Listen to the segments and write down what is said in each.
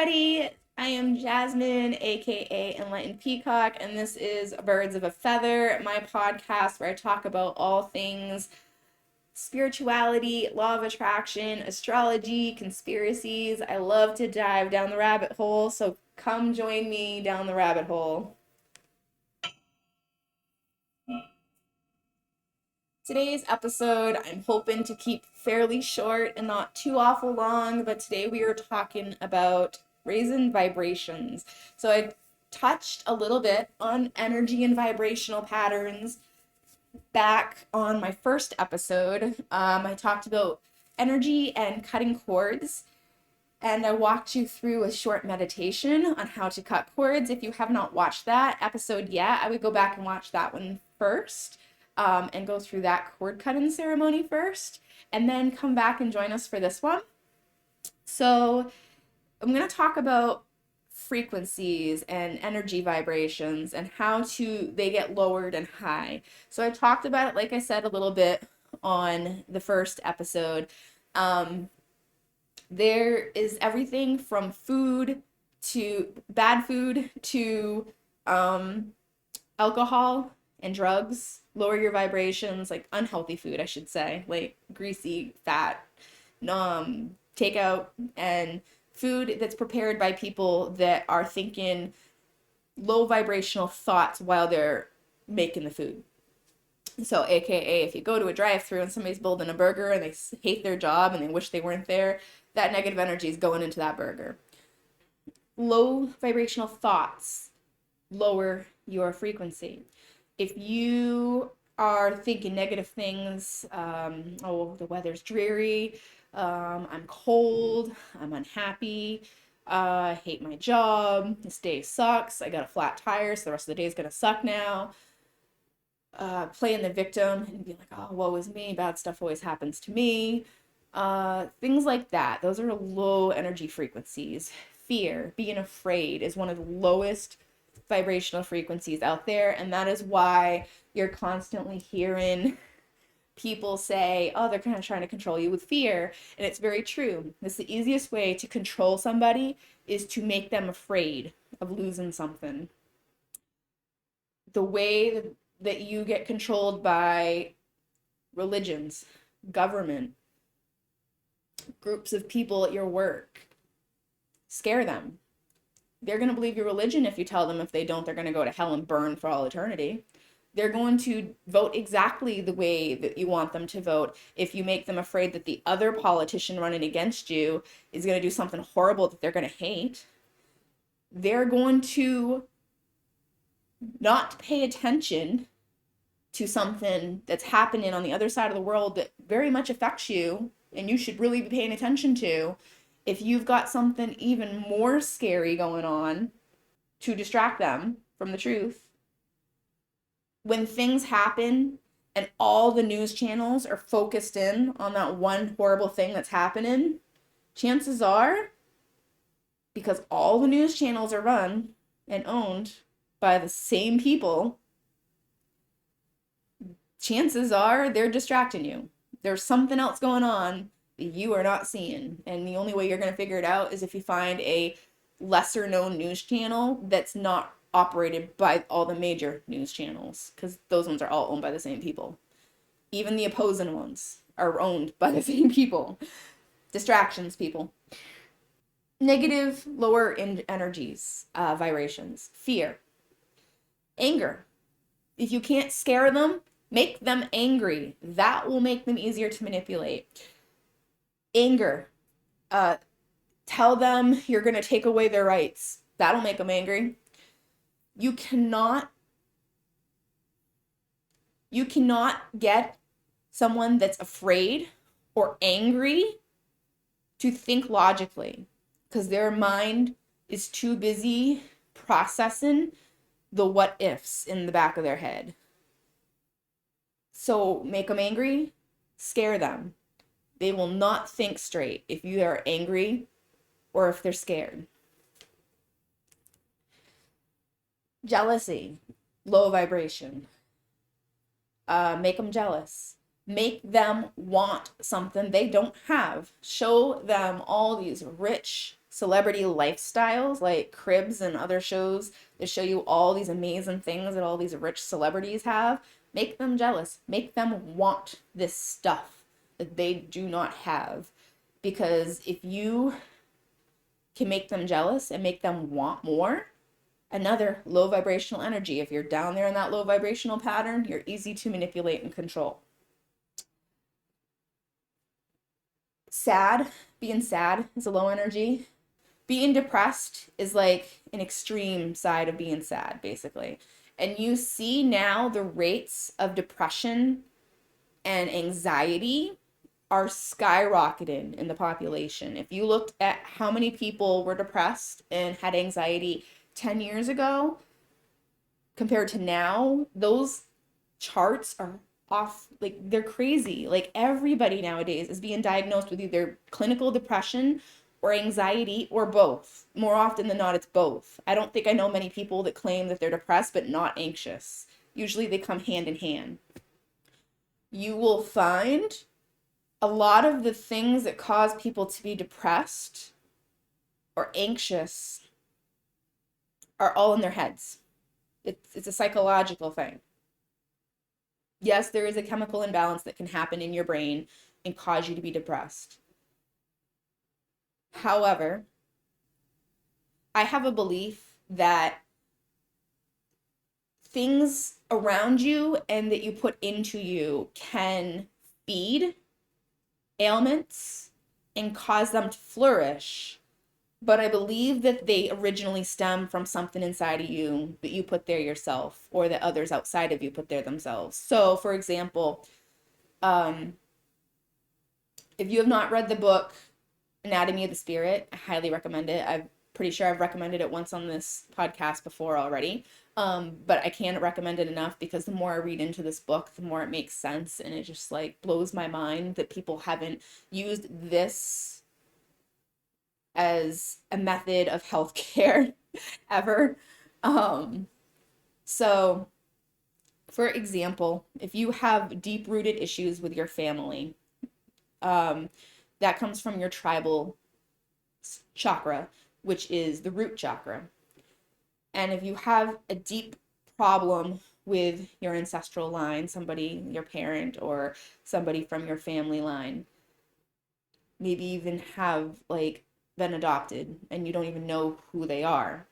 everybody. I am Jasmine, aka Enlightened Peacock, and this is Birds of a Feather, my podcast where I talk about all things spirituality, law of attraction, astrology, conspiracies. I love to dive down the rabbit hole, so come join me down the rabbit hole. Today's episode, I'm hoping to keep fairly short and not too awful long, but today we are talking about raising vibrations. So I touched a little bit on energy and vibrational patterns back on my first episode. I talked about energy and cutting cords, and I walked you through a short meditation on how to cut cords. If you have not watched that episode yet, I would go back and watch that one first, and go through that cord cutting ceremony first, and then come back and join us for this one. So I'm going to talk about frequencies and energy vibrations and how they get lowered and high. So I talked about it, like I said, a little bit on the first episode. There is everything from food to bad food to alcohol and drugs lower your vibrations, like unhealthy food, I should say, like greasy, fat, takeout, and food that's prepared by people that are thinking low vibrational thoughts while they're making the food. So, AKA, if you go to a drive-thru and somebody's building a burger and they hate their job and they wish they weren't there, that negative energy is going into that burger. Low vibrational thoughts lower your frequency. If you are thinking negative things, oh, the weather's dreary, I'm cold, I'm unhappy, I hate my job, this day sucks, I got a flat tire, so the rest of the day is going to suck now. Playing the victim and being like, oh, woe is me, bad stuff always happens to me. Things like that. Those are low energy frequencies. Fear, being afraid, is one of the lowest vibrational frequencies out there, and that is why you're constantly hearing people say, oh, they're kind of trying to control you with fear. And it's very true. It's the easiest way to control somebody is to make them afraid of losing something. The way that you get controlled by religions, government, groups of people at your work, scare them. They're going to believe your religion if you tell them. If they don't, they're going to go to hell and burn for all eternity. They're going to vote exactly the way that you want them to vote if you make them afraid that the other politician running against you is going to do something horrible that they're going to hate. They're going to not pay attention to something that's happening on the other side of the world that very much affects you and you should really be paying attention to, if you've got something even more scary going on to distract them from the truth. When things happen and all the news channels are focused in on that one horrible thing that's happening, chances are, because all the news channels are run and owned by the same people, chances are they're distracting you. There's something else going on that you are not seeing. And the only way you're going to figure it out is if you find a lesser known news channel that's not operated by all the major news channels, because those ones are all owned by the same people. Even the opposing ones are owned by the same people. Distractions, people. Negative, lower energies, vibrations, fear, anger. If you can't scare them, make them angry. That will make them easier to manipulate. Anger. Tell them you're going to take away their rights. That'll make them angry. You cannot get someone that's afraid or angry to think logically, because their mind is too busy processing the what ifs in the back of their head. So make them angry, scare them. They will not think straight if you are angry or if they're scared. Jealousy, low vibration. Make them jealous. Make them want something they don't have. Show them all these rich, celebrity lifestyles like Cribs and other shows that show you all these amazing things that all these rich celebrities have, make them jealous. Make them want this stuff that they do not have. Because if you can make them jealous and make them want more, another low vibrational energy. If you're down there in that low vibrational pattern, you're easy to manipulate and control. Being sad is a low energy. Being depressed is like an extreme side of being sad, basically. And you see now the rates of depression and anxiety are skyrocketing in the population. If you looked at how many people were depressed and had anxiety 10 years ago compared to now, those charts are off, like they're crazy. Like everybody nowadays is being diagnosed with either clinical depression or anxiety or both. More often than not, it's both. I don't think I know many people that claim that they're depressed but not anxious. Usually they come hand in hand. You will find a lot of the things that cause people to be depressed or anxious are all in their heads. It's a psychological thing. Yes, there is a chemical imbalance that can happen in your brain and cause you to be depressed. However, I have a belief that things around you and that you put into you can feed ailments and cause them to flourish. But I believe that they originally stem from something inside of you that you put there yourself or that others outside of you put there themselves. So, for example, if you have not read the book Anatomy of the Spirit, I highly recommend it. I'm pretty sure I've recommended it once on this podcast before already. But I can't recommend it enough because the more I read into this book, the more it makes sense. And it just like blows my mind that people haven't used this as a method of healthcare ever. So, for example, if you have deep-rooted issues with your family, that comes from your tribal chakra, which is the root chakra. And if you have a deep problem with your ancestral line, somebody, your parent, or somebody from your family line, maybe even have like been adopted and you don't even know who they are.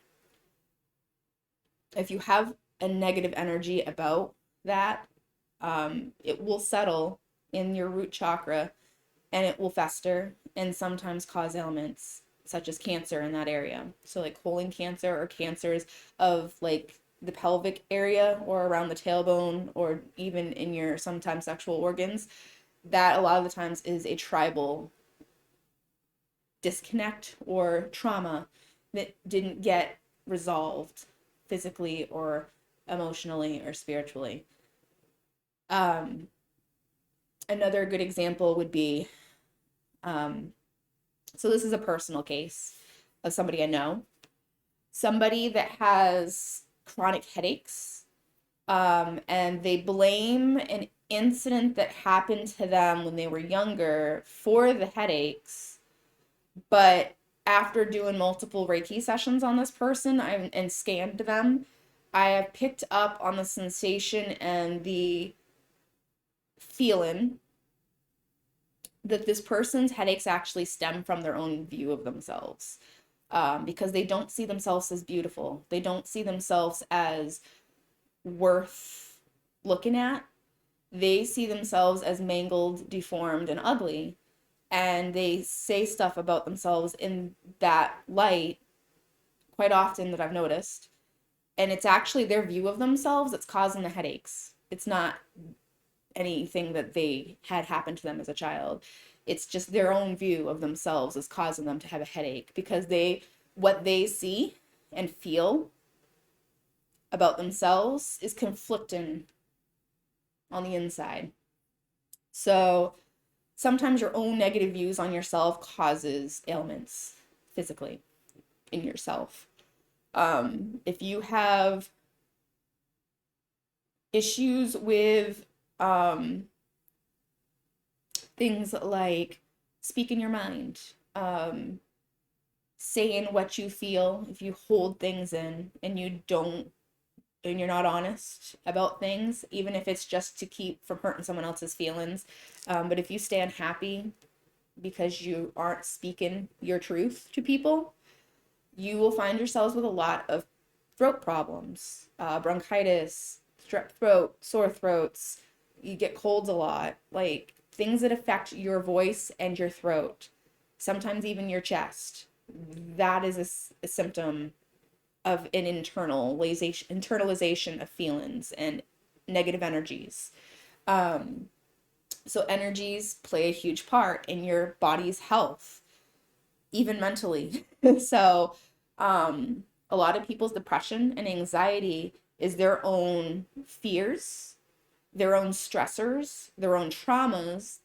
If you have a negative energy about that, it will settle in your root chakra and it will fester and sometimes cause ailments such as cancer in that area. So like colon cancer or cancers of like the pelvic area or around the tailbone or even in your sometimes sexual organs, that a lot of the times is a tribal disconnect or trauma that didn't get resolved physically or emotionally or spiritually. Another good example would be, so this is a personal case of somebody I know, somebody that has chronic headaches, and they blame an incident that happened to them when they were younger for the headaches. But after doing multiple Reiki sessions on this person and scanned them, I have picked up on the sensation and the feeling that this person's headaches actually stem from their own view of themselves, because they don't see themselves as beautiful. They don't see themselves as worth looking at. They see themselves as mangled, deformed, and ugly. And they say stuff about themselves in that light quite often that I've noticed. And it's actually their view of themselves that's causing the headaches. It's not anything that they had happen to them as a child. It's just their own view of themselves is causing them to have a headache because what they see and feel about themselves is conflicting on the inside. So sometimes your own negative views on yourself causes ailments physically in yourself. If you have issues with things like speaking your mind, saying what you feel, if you hold things in and you're not honest about things, even if it's just to keep from hurting someone else's feelings. But if you stay unhappy because you aren't speaking your truth to people, you will find yourselves with a lot of throat problems, bronchitis, strep throat, sore throats. You get colds a lot, like things that affect your voice and your throat, sometimes even your chest. That is a symptom of an internalization of feelings and negative energies. Um, so energies play a huge part in your body's health, even mentally. So, a lot of people's depression and anxiety is their own fears, their own stressors, their own traumas,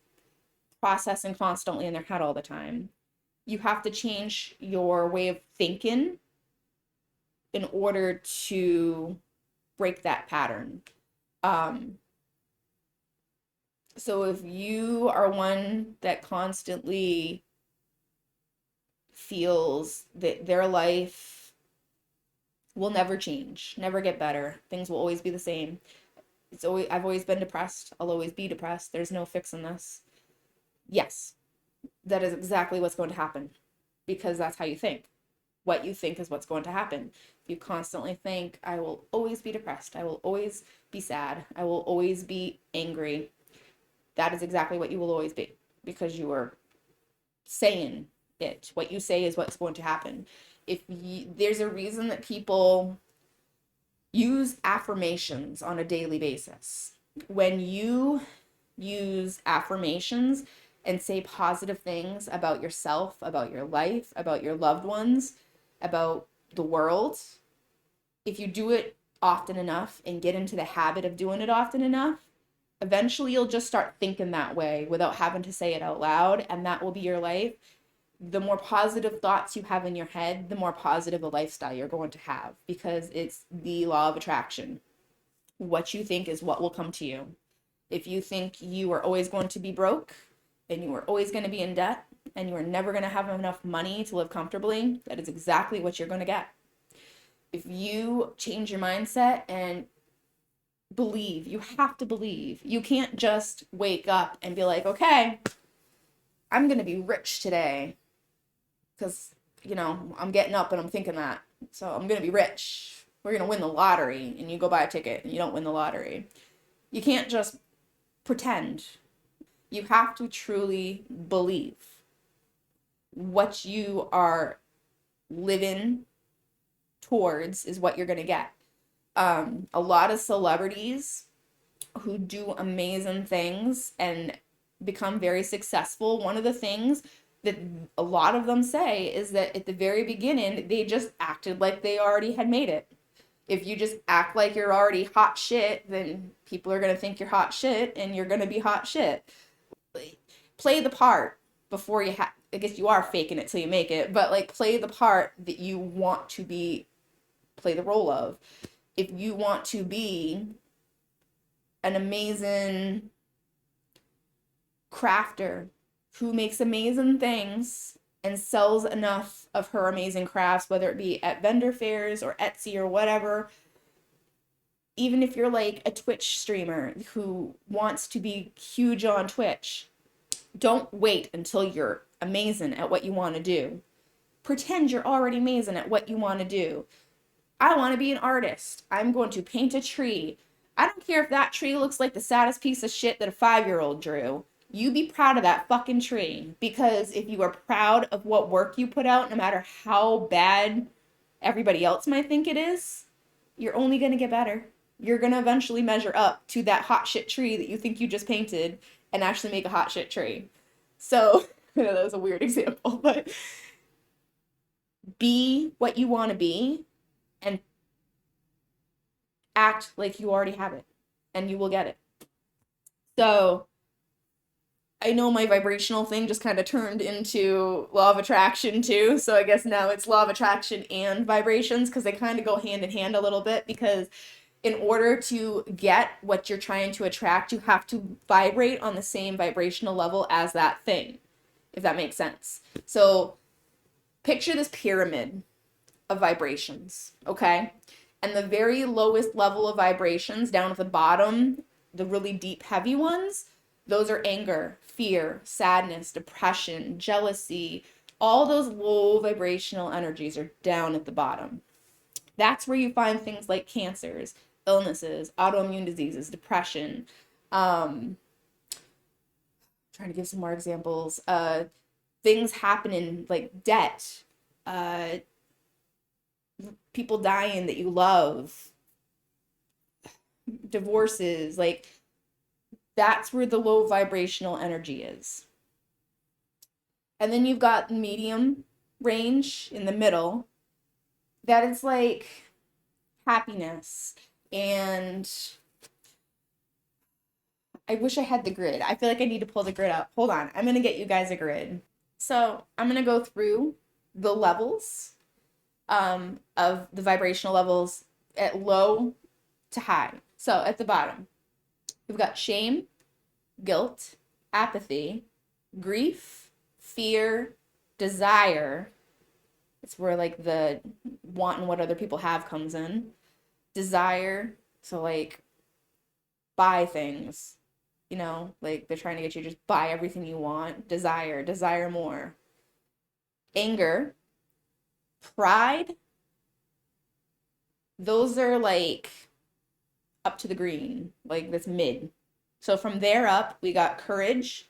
processing constantly in their head all the time. You have to change your way of thinking in order to break that pattern. Um, so if you are one that constantly feels that their life will never change, never get better, things will always be the same. I've always been depressed, I'll always be depressed, there's no fixing this. Yes, that is exactly what's going to happen because that's how you think. What you think is what's going to happen. If you constantly think, I will always be depressed, I will always be sad, I will always be angry, that is exactly what you will always be because you are saying it. What you say is what's going to happen. There's a reason that people use affirmations on a daily basis. When you use affirmations and say positive things about yourself, about your life, about your loved ones, about the world, if you do it often enough and get into the habit of doing it often enough, eventually you'll just start thinking that way without having to say it out loud, and that will be your life. The more positive thoughts you have in your head, the more positive a lifestyle you're going to have because it's the law of attraction. What you think is what will come to you. If you think you are always going to be broke and you are always going to be in debt and you are never going to have enough money to live comfortably, that is exactly what you're going to get. If you change your mindset and believe, you have to believe. You can't just wake up and be like, okay, I'm going to be rich today because, I'm getting up and I'm thinking that. So I'm going to be rich. We're going to win the lottery. And you go buy a ticket and you don't win the lottery. You can't just pretend. You have to truly believe what you are living towards is what you're going to get. A lot of celebrities who do amazing things and become very successful, one of the things that a lot of them say is that at the very beginning, they just acted like they already had made it. If you just act like you're already hot shit, then people are going to think you're hot shit and you're going to be hot shit. Play the part before I guess you are faking it till you make it, but like play the part that you want to play the role of. If you want to be an amazing crafter who makes amazing things and sells enough of her amazing crafts, whether it be at vendor fairs or Etsy or whatever, even if you're like a Twitch streamer who wants to be huge on Twitch, don't wait until you're amazing at what you want to do. Pretend you're already amazing at what you want to do. I want to be an artist. I'm going to paint a tree. I don't care if that tree looks like the saddest piece of shit that a 5-year-old drew. You be proud of that fucking tree. Because if you are proud of what work you put out, no matter how bad everybody else might think it is, you're only going to get better. You're going to eventually measure up to that hot shit tree that you think you just painted and actually make a hot shit tree. So, I know that was a weird example, but be what you want to be and act like you already have it and you will get it. So I know my vibrational thing just kind of turned into law of attraction too. So I guess now it's law of attraction and vibrations because they kind of go hand in hand a little bit because in order to get what you're trying to attract, you have to vibrate on the same vibrational level as that thing, if that makes sense. So Picture this pyramid of vibrations, okay? And the very lowest level of vibrations down at the bottom, the really deep, heavy ones, those are anger, fear, sadness, depression, jealousy. All those low vibrational energies are down at the bottom. That's where you find things like cancers, illnesses, autoimmune diseases, depression. Trying to give some more examples. Things happening like debt, uh, people dying that you love, divorces, like that's where the low vibrational energy is. And then you've got medium range in the middle. That is like happiness. And I wish I had the grid. I feel like I need to pull the grid up. Hold on. I'm going to get you guys a grid. So I'm going to go through the levels of the vibrational levels at low to high. So at the bottom, we've got shame, guilt, apathy, grief, fear, desire. It's where like the wanting what other people have comes in. Desire, so like buy things, like they're trying to get you to just buy everything you want. Desire more. Anger, pride, those are like up to the green, like that's mid. So from there up, we got courage,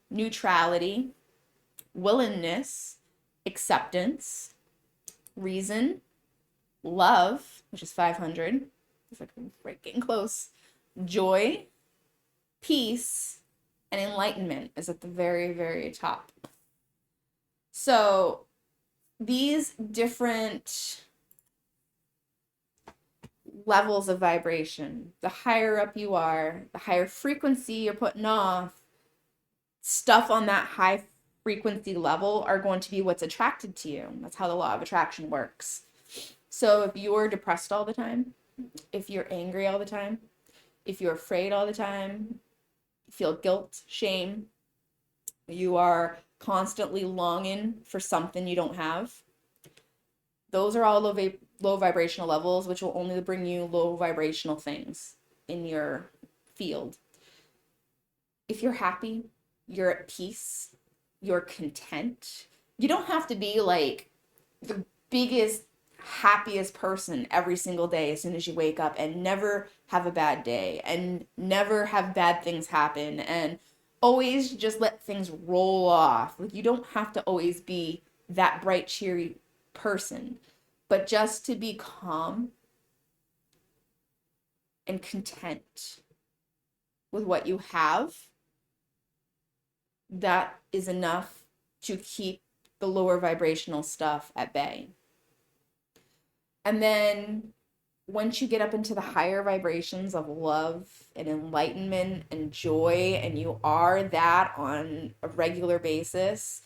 neutrality, willingness, acceptance, reason, love, which is 500. It's like right getting close. Joy, peace, and enlightenment is at the very, very top. So these different levels of vibration, the higher up you are, the higher frequency you're putting off, stuff on that high frequency level are going to be what's attracted to you. That's how the law of attraction works. So if you're depressed all the time, if you're angry all the time, if you're afraid all the time, feel guilt, shame, you are constantly longing for something you don't have, those are all low vibrational levels, which will only bring you low vibrational things in your field. If you're happy, you're at peace, you're content, you don't have to be like the biggest, happiest person every single day as soon as you wake up and never have a bad day and never have bad things happen and always just let things roll off. Like you don't have to always be that bright, cheery person, but just to be calm and content with what you have, that is enough to keep the lower vibrational stuff at bay. And then once you get up into the higher vibrations of love and enlightenment and joy, and you are that on a regular basis,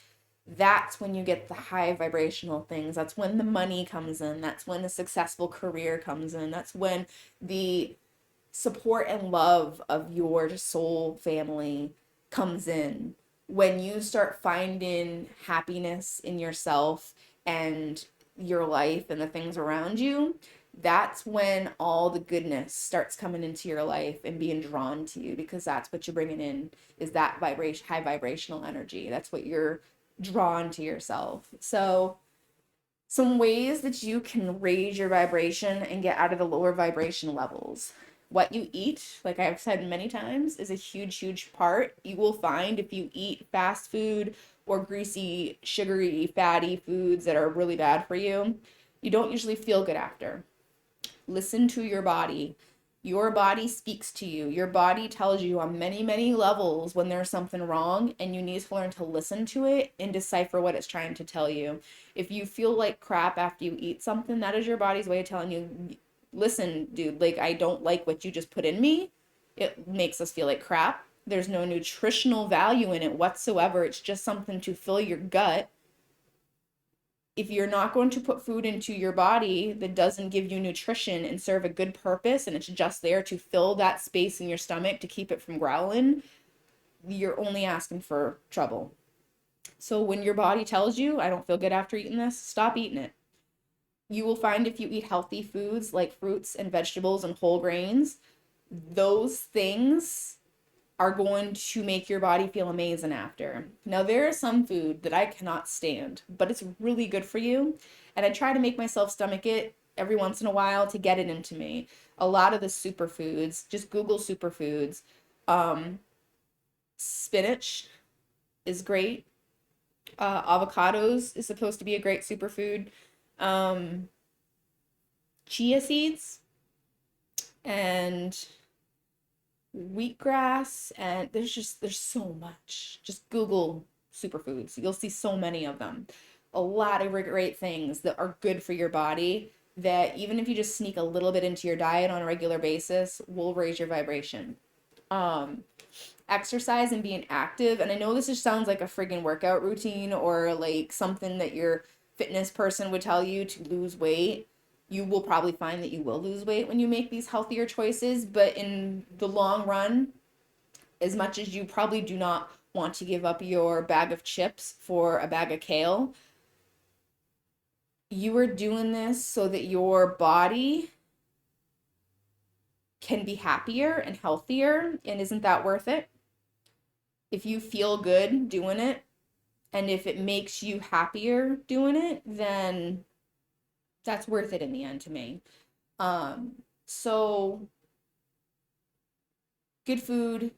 that's when you get the high vibrational things. That's when the money comes in. That's when a successful career comes in. That's when the support and love of your soul family comes in. When you start finding happiness in yourself and your life and the things around you, that's when all the goodness starts coming into your life and being drawn to you, because that's what you're bringing in, is that vibration, high vibrational energy. That's what you're drawn to yourself. So some ways that you can raise your vibration and get out of the lower vibration levels. What you eat, like I've said many times, is a huge, huge part. You will find if you eat fast food or greasy, sugary, fatty foods that are really bad for you, you don't usually feel good after. Listen to your body. Your body speaks to you. Your body tells you on many, many levels when there's something wrong, and you need to learn to listen to it and decipher what it's trying to tell you. If you feel like crap after you eat something, that is your body's way of telling you, listen, dude, like I don't like what you just put in me. It makes us feel like crap. There's no nutritional value in it whatsoever. It's just something to fill your gut. If you're not going to put food into your body that doesn't give you nutrition and serve a good purpose, and it's just there to fill that space in your stomach to keep it from growling, you're only asking for trouble. So when your body tells you, I don't feel good after eating this, stop eating it. You will find if you eat healthy foods like fruits and vegetables and whole grains, those things are going to make your body feel amazing after. Now, there is some food that I cannot stand, but it's really good for you. And I try to make myself stomach it every once in a while to get it into me. A lot of the superfoods, just Google superfoods. Um, Spinach is great. Avocados is supposed to be a great superfood. Um, Chia seeds and wheatgrass, and there's so much. Just Google superfoods. You'll see so many of them. A lot of great things that are good for your body that even if you just sneak a little bit into your diet on a regular basis will raise your vibration. Um, Exercise and being active, and I know this just sounds like a friggin' workout routine or like something that your fitness person would tell you to lose weight. You will probably find that you will lose weight when you make these healthier choices, but in the long run, as much as you probably do not want to give up your bag of chips for a bag of kale, you are doing this so that your body can be happier and healthier, and isn't that worth it? If you feel good doing it, and if it makes you happier doing it, then that's worth it in the end to me. So good food,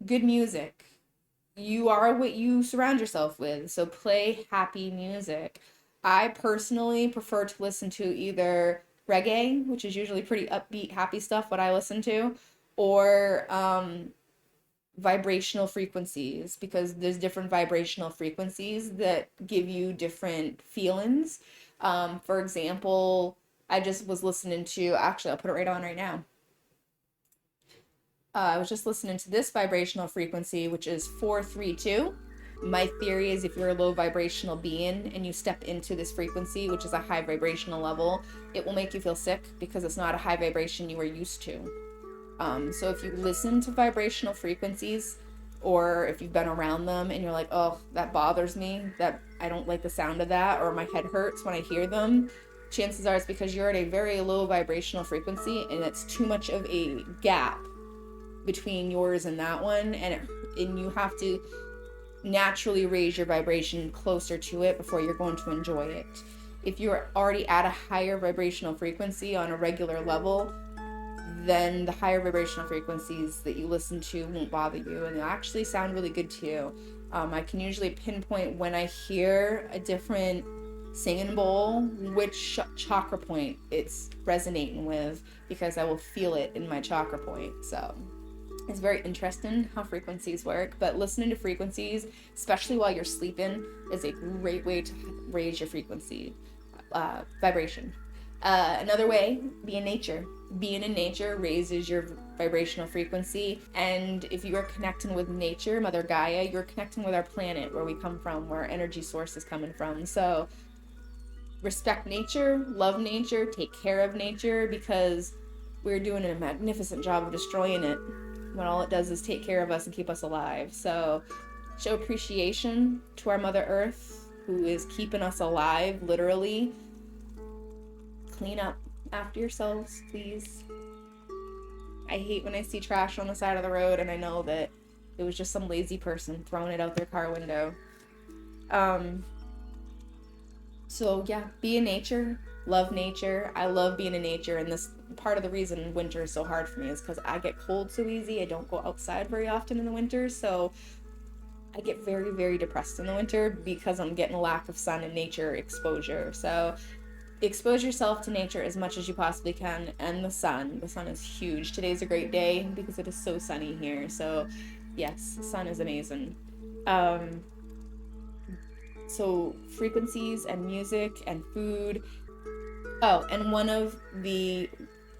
good music. You are what you surround yourself with. So play happy music. I personally prefer to listen to either reggae, which is usually pretty upbeat, happy stuff, what I listen to, or vibrational frequencies, because there's different vibrational frequencies that give you different feelings. For example, I just was listening to, actually, I'll put it right on right now. I was just listening to this vibrational frequency, which is 432. My theory is if you're a low vibrational being and you step into this frequency, which is a high vibrational level, it will make you feel sick because it's not a high vibration you are used to. So if you listen to vibrational frequencies, or if you've been around them and you're like, oh, that bothers me, that I don't like the sound of that, or my head hurts when I hear them, chances are it's because you're at a very low vibrational frequency and it's too much of a gap between yours and that one, and you have to naturally raise your vibration closer to it before you're going to enjoy it. If you're already at a higher vibrational frequency on a regular level, then the higher vibrational frequencies that you listen to won't bother you, and they'll actually sound really good to you. I can usually pinpoint when I hear a different singing bowl which chakra point it's resonating with, because I will feel it in my chakra point. So it's very interesting how frequencies work, but listening to frequencies, especially while you're sleeping, is a great way to raise your frequency, vibration. Another way, be in nature. Being in nature raises your vibrational frequency, and if you are connecting with nature, Mother Gaia, you're connecting with our planet, where we come from, where our energy source is coming from. So respect nature, love nature, take care of nature, because we're doing a magnificent job of destroying it when all it does is take care of us and keep us alive. So show appreciation to our Mother Earth, who is keeping us alive, literally. Clean up after yourselves, please. I hate when I see trash on the side of the road and I know that it was just some lazy person throwing it out their car window. So yeah, be in nature, love nature. I love being in nature, and this part of the reason winter is so hard for me is because I get cold so easy. I don't go outside very often in the winter, so I get very, very depressed in the winter because I'm getting a lack of sun and nature exposure. So expose yourself to nature as much as you possibly can, and the sun. The sun is huge. Today's a great day because it is so sunny here. So yes, the sun is amazing. So frequencies and music and food. Oh, and one of the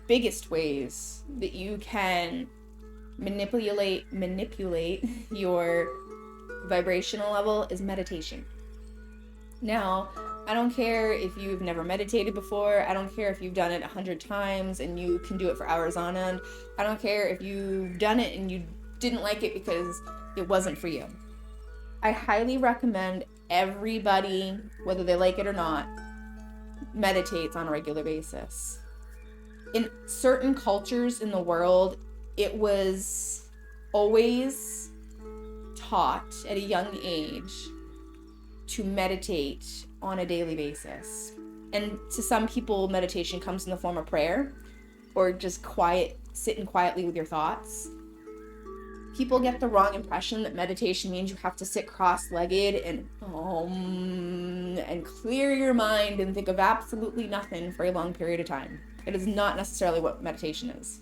biggest ways that you can manipulate your vibrational level is meditation. Now, I don't care if you've never meditated before. I don't care if you've done it 100 times and you can do it for hours on end. I don't care if you've done it and you didn't like it because it wasn't for you. I highly recommend everybody, whether they like it or not, meditates on a regular basis. In certain cultures in the world, it was always taught at a young age to meditate on a daily basis. And to some people, meditation comes in the form of prayer or just sitting quietly with your thoughts. People get the wrong impression that meditation means you have to sit cross-legged and clear your mind and think of absolutely nothing for a long period of time. It is not necessarily what meditation is.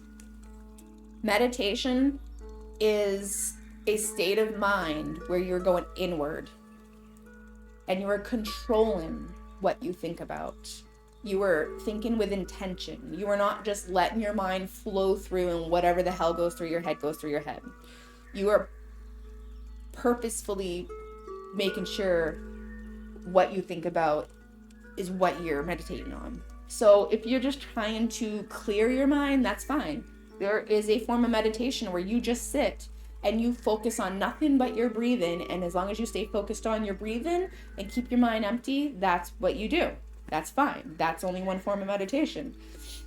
Meditation is a state of mind where you're going inward and you are controlling what you think about. You are thinking with intention. You are not just letting your mind flow through and whatever the hell goes through your head goes through your head. You are purposefully making sure what you think about is what you're meditating on. So if you're just trying to clear your mind, that's fine. There is a form of meditation where you just sit and you focus on nothing but your breathing. And as long as you stay focused on your breathing and keep your mind empty, that's what you do. That's fine. That's only one form of meditation.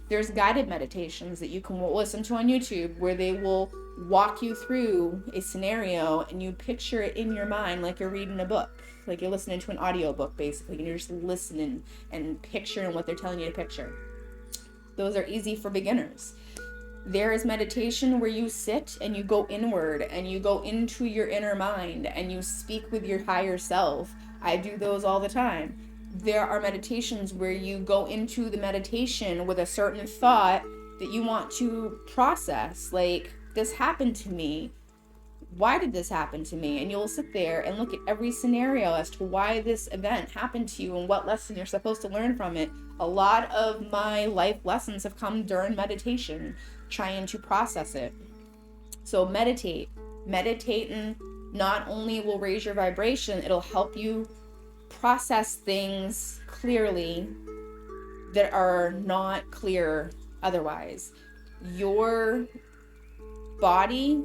There's guided meditations that you can listen to on YouTube where they will walk you through a scenario and you picture it in your mind like you're reading a book. Like you're listening to an audiobook basically, and you're just listening and picturing what they're telling you to picture. Those are easy for beginners. There is meditation where you sit and you go inward and you go into your inner mind and you speak with your higher self. I do those all the time. There are meditations where you go into the meditation with a certain thought that you want to process. Like, this happened to me. Why did this happen to me? And you'll sit there and look at every scenario as to why this event happened to you and what lesson you're supposed to learn from it. A lot of my life lessons have come during meditation, trying to process it. So meditate. Meditating not only will raise your vibration, it'll help you process things clearly that are not clear otherwise. Your body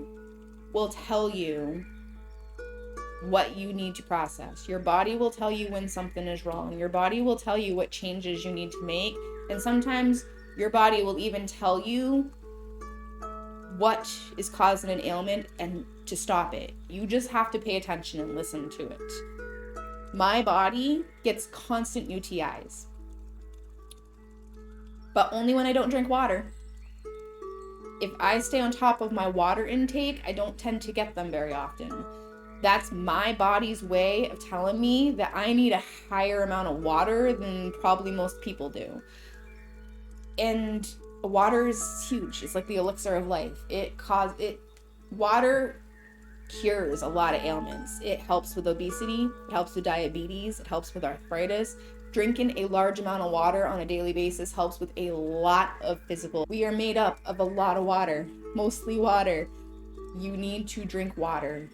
will tell you what you need to process. Your body will tell you when something is wrong. Your body will tell you what changes you need to make. And sometimes your body will even tell you what is causing an ailment and to stop it. You just have to pay attention and listen to it. My body gets constant UTIs, but only when I don't drink water. If I stay on top of my water intake, I don't tend to get them very often. That's my body's way of telling me that I need a higher amount of water than probably most people do. And water is huge. It's like the elixir of life. Water cures a lot of ailments. It helps with obesity, it helps with diabetes, it helps with arthritis. Drinking a large amount of water on a daily basis helps with a lot of physical. We are made up of a lot of water, mostly water. You need to drink water.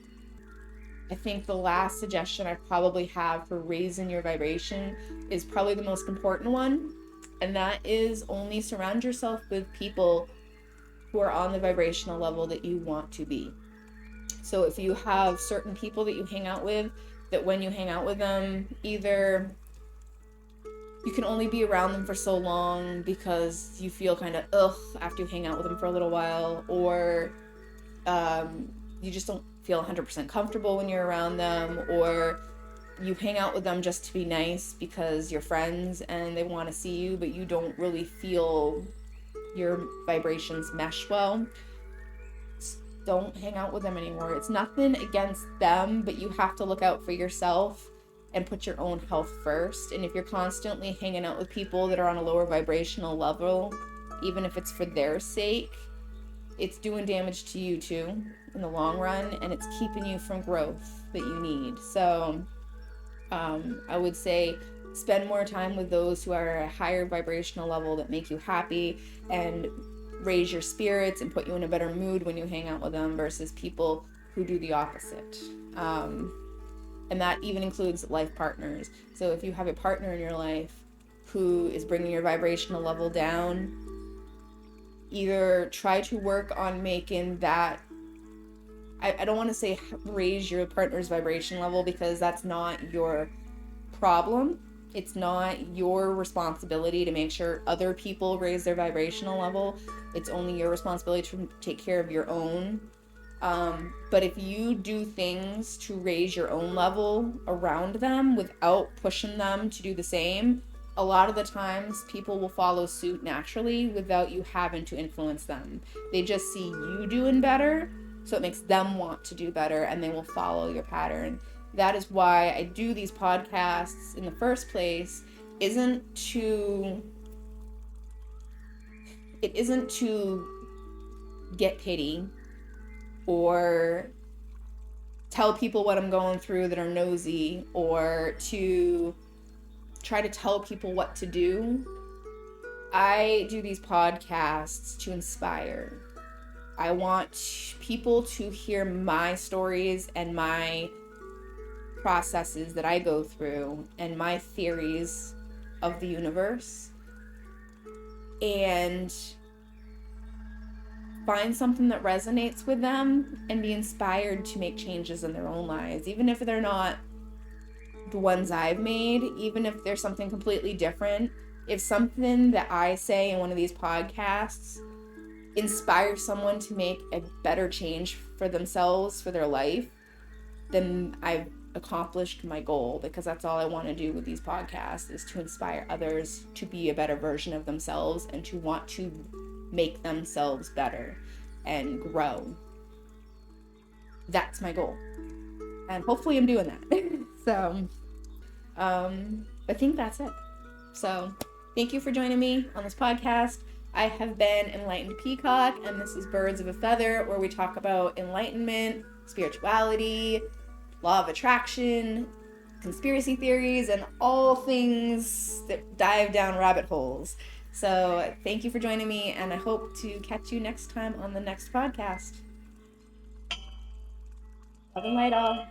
I think the last suggestion I probably have for raising your vibration is probably the most important one, and that is only surround yourself with people who are on the vibrational level that you want to be. So if you have certain people that you hang out with, that when you hang out with them, either you can only be around them for so long because you feel kind of after you hang out with them for a little while, or you just don't feel 100% comfortable when you're around them, or you hang out with them just to be nice because you're friends and they want to see you, but you don't really feel your vibrations mesh well. Don't hang out with them anymore. It's nothing against them, but you have to look out for yourself and put your own health first. And if you're constantly hanging out with people that are on a lower vibrational level, even if it's for their sake, it's doing damage to you too in the long run, and it's keeping you from growth that you need. So I would say spend more time with those who are at a higher vibrational level that make you happy and raise your spirits and put you in a better mood when you hang out with them, versus people who do the opposite. And that even includes life partners. So if you have a partner in your life who is bringing your vibrational level down, either try to work on making that, I don't want to say raise your partner's vibration level, because that's not your problem. It's not your responsibility to make sure other people raise their vibrational level. It's only your responsibility to take care of your own. But if you do things to raise your own level around them without pushing them to do the same, a lot of the times people will follow suit naturally without you having to influence them. They just see you doing better, so it makes them want to do better, and they will follow your pattern. That is why I do these podcasts in the first place. It isn't to get pity or tell people what I'm going through that are nosy, or to try to tell people what to do. I do these podcasts to inspire. I want people to hear my stories and my processes that I go through and my theories of the universe, and find something that resonates with them and be inspired to make changes in their own lives, even if they're not the ones I've made, even if there's something completely different. If something that I say in one of these podcasts inspires someone to make a better change for themselves, for their life, then I've accomplished my goal, because that's all I want to do with these podcasts, is to inspire others to be a better version of themselves and to want to make themselves better and grow. That's my goal, and hopefully I'm doing that. So I think that's it. So thank you for joining me on this podcast. I have been Enlightened Peacock, and this is Birds of a Feather, where we talk about enlightenment, spirituality, law of attraction, conspiracy theories, and all things that dive down rabbit holes. So thank you for joining me, and I hope to catch you next time on the next podcast. Love and light all.